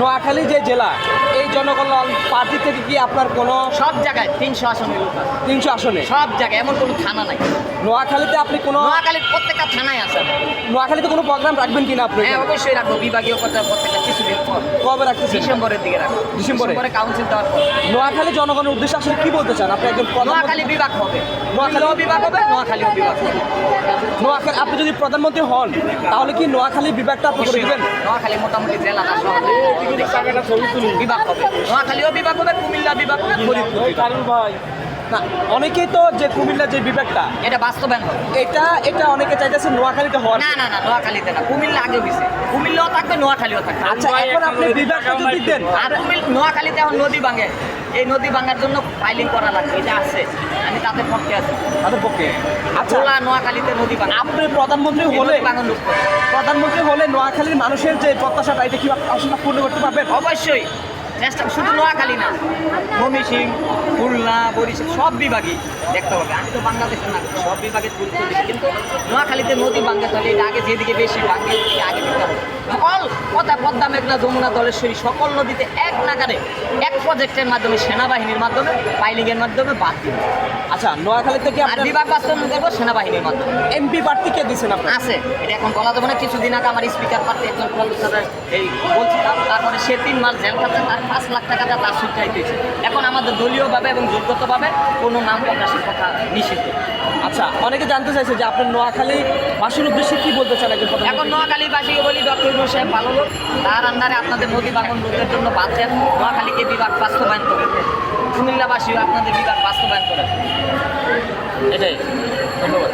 নোয়াখালী যে জেলা, এই জনকল্যাণ পার্টি থেকে কি আপনার কোনো সব জায়গায় 300 আসনে লোক আছে। 300 আসনে? সব জায়গায়, এমন কোনো থানা নাই। নোয়াখালীতে আপনি কোনো নোয়াখালীর প্রত্যেকটা থানায় আছে। নোয়াখালীতে কোনো প্রোগ্রাম রাখবেন কিনা আপনি? হ্যাঁ, অবশ্যই রাখবো। বিভাগীয় পর্যায়ে প্রত্যেকটা কিছুদিন পর, কবে রাখতেছেন? ডিসেম্বরের দিকে রাখবো। ডিসেম্বরে কাউন্সিল দেওয়ার পর নোয়াখালী জনগণের উদ্দেশ্যে আসলে কি বলতে চান আপনি? একজন নোয়াখালী বিভাগ হবে, নোয়াখালীও বিভাগ হবে, নোয়াখালীও বিভাগ হবে। নোয়াখালী আপনি যদি প্রধানমন্ত্রী হন তাহলে কি নোয়াখালী বিভাগটা আপনি করে দেবেন? নোয়াখালী মোটামুটি জেলাটা সহ বিভাগ হবে, নোয়াখালীও বিভাগ হবে, কুমিল্লা বিভাগ হবে, ফরিদপুর বিভাগ। ভাই না, অনেকেই তো যে কুমিল্লা যে বিভাগটা, এটা বাস্তবায়ন হবে। এটা অনেকে চাইতেছে নোয়াখালীতে হওয়ার। না না না, নোয়াখালীতে না, কুমিল্লা আগে হয়েছে। কুমিল্লাও থাকবে, নোয়াখালীও থাকবে। আচ্ছা, এখন আপনি বিভাগটা যদি দেন, আর নোয়াখালীতে এখন নদী ভাঙে, এই নদী ভাঙার জন্য ফাইলিং করা লাগবে, এটা আছে, আমি তাদের পক্ষে আছি। তাদের পক্ষে আচ্ছা, জোলা নোয়াখালীতে নদী ভাঙা, আপনি প্রধানমন্ত্রী হলে প্রধানমন্ত্রী হলে নোয়াখালীর মানুষের যে প্রত্যাশাটা, এটা কি আসলে পূর্ণ করতে পারবেন? অবশ্যই চেষ্টা, শুধু নোয়াখালী না, ময়মনসিংহ, খুলনা, বরিশাল সব বিভাগই দেখতে হবে। আমি তো বাংলাদেশে না, সব বিভাগে গুরুত্ব দিচ্ছি, কিন্তু নোয়াখালীতে নদী ভাঙতে হলে এটা আগে যেদিকে বেশি ভাঙে সেদিকে আগে দিতে হবে। সকল কথা, পদ্মা, মেঘনা, যমুনা, দলেশ্বরী সকল নদীতে এক নাগারে এক প্রজেক্টের মাধ্যমে, সেনাবাহিনীর মাধ্যমে, পাইলিংয়ের মাধ্যমে বাদ দিবে। আচ্ছা, নোয়াখালী থেকে আর বিভাগ বাস্তবায়ন করবো সেনাবাহিনীর মাধ্যমে। এমপি প্রার্থী কে দিচ্ছেন আপনি? আছে, এটা এখন বলা যাবে না। কিছুদিন আগে আমার স্পিকার প্রার্থী একজন প্রফেসরের এই বলছিলাম, তারপরে সে 3 মাস জেল খাচ্ছে, তার 5 লাখ টাকা তার সুচাইতে হয়েছে। এখন আমাদের দলীয়ভাবে এবং যোগ্যতাভাবে কোনো নাম প্রকাশের কথা নিষিদ্ধ। আচ্ছা, অনেকে জানতে চাইছে যে আপনি নোয়াখালী বাসীর উদ্দেশ্যে কি বলতে চান? এখন নোয়াখালীবাসীকে বলি, ডক্টর ইউনূস সাহেব ভালো লোক, তার আন্ডারে আপনাদের নদী ভাঙন রোধের জন্য বাঁচেন, নোয়াখালীকে বিভাগ বাস্তবায়ন করেন, কুমিল্লাবাসীও আপনাদের বিভাগ বাস্তবায়ন করেন। এটাই, ধন্যবাদ।